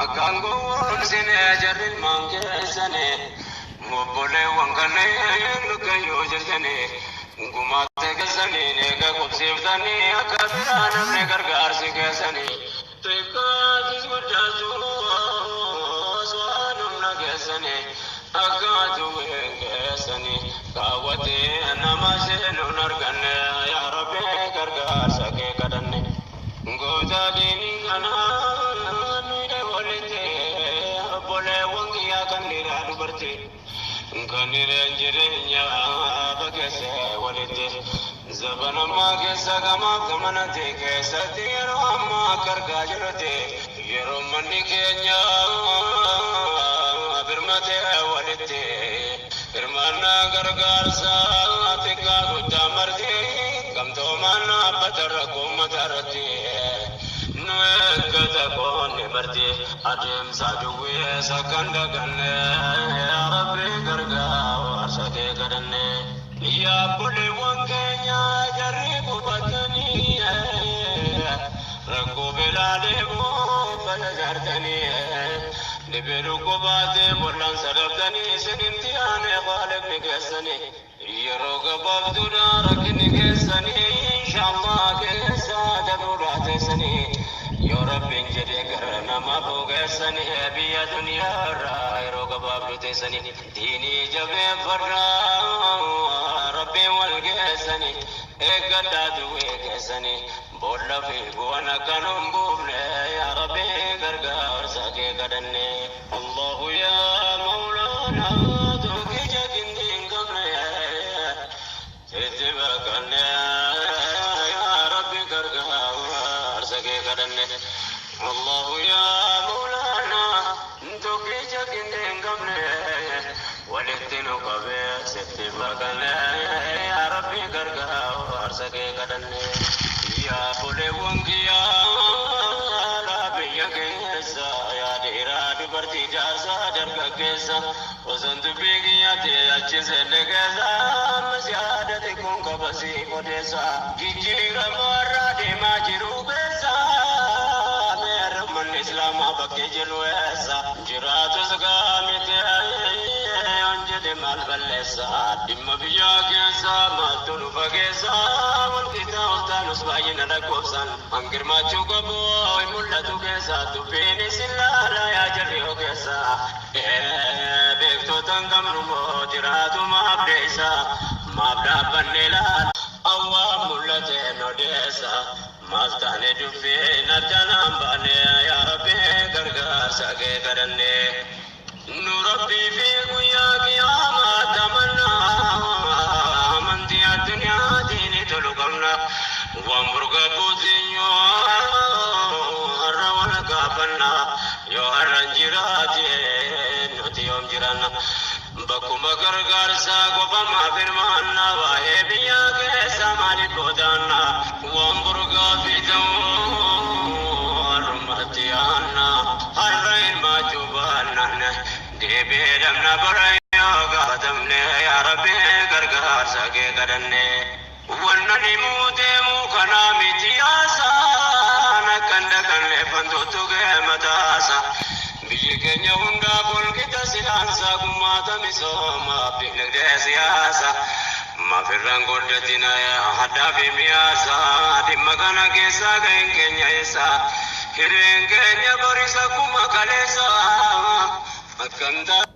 Akango sine jarrin mange sane mobole wangane lukayo jane gumate kesane ne ga kubsifdani akabira namne gargar se kesane teka jiswajaju swanum na kesane akaju kesane kawate namase nunargane ya rabbi gargar sake kadanne goja dini kana Kanire jirenya bakese walite zabana ma kesa kama kamana te kesa tiro amma karga jirate yero mandi kenya birmate walite birmana gargar sa tika gutta marti kam to mana patar ko matarati kata kon marti adem saduwe sakanda ganne ya rabbi garga warsake kadanne ya bole wangenya jaribu batani rakko belade mo balazartani leberu ko bate bolan sarabtani sedintiane qalib nikasani yaroga babduna rakni kesani inshallah kesa daburat sani Ya Rabbi jadi karena mabuk esani biya dunia rai roga bablu tesani dini jabe farra Rabbi wal gesani ekada duwe gesani bolla fi buana kanum bubne ya Rabbi gargar sake kadanne Allahu ya Maulana tuki jagindin gamne tetibakanne ya Rabbi gargar sake kadanne Allah ya Maulana tuki jagindin gamne walitinu kabe setibakane ya Rabbi gargar sake kadanne ya bole wangiya Rabbi yakesa ya dira dubarti jasa darga kesa wazantu bigiya te achise legeza masyadat kun kabasi kodesa gijira marra de majiru besa Islam abakke jelwesa jiratu zagamite anjede malbalesa dimma biya kesa matulu bagesa wantita utanus bayina dakofsan angir machu gabo mullatu kesa tupini sillala ya jarriyo kesa bekto tangamru jiratu mabdesa mabda banela awwa mullate nodesa Mastane dufe narjanam bane ya Rabbi gargar sake kadanne Nurabbi fi guya kiamat tamanna manti dunya dini tulukamna wamburga putinyo arrawana kapanna yo arranjirati nutiyom jirana bakuma gargar sa gopama firmanna wahe biya ke samani kodana wamburga fitaw armatiana harrain majubana debe damna barayo gadamne ya Rabbi gargar sake kadanne wannani mudemu kana mitiyasa nakanda kanle fandotuge matasa Biyikenya hunda bolkita silansa kumata misoma binagde siyasa mafirran goddatina ya hadafi miyasa dimmagana kesa gain kenya isa hiren kenya borisa kuma kalesa akanta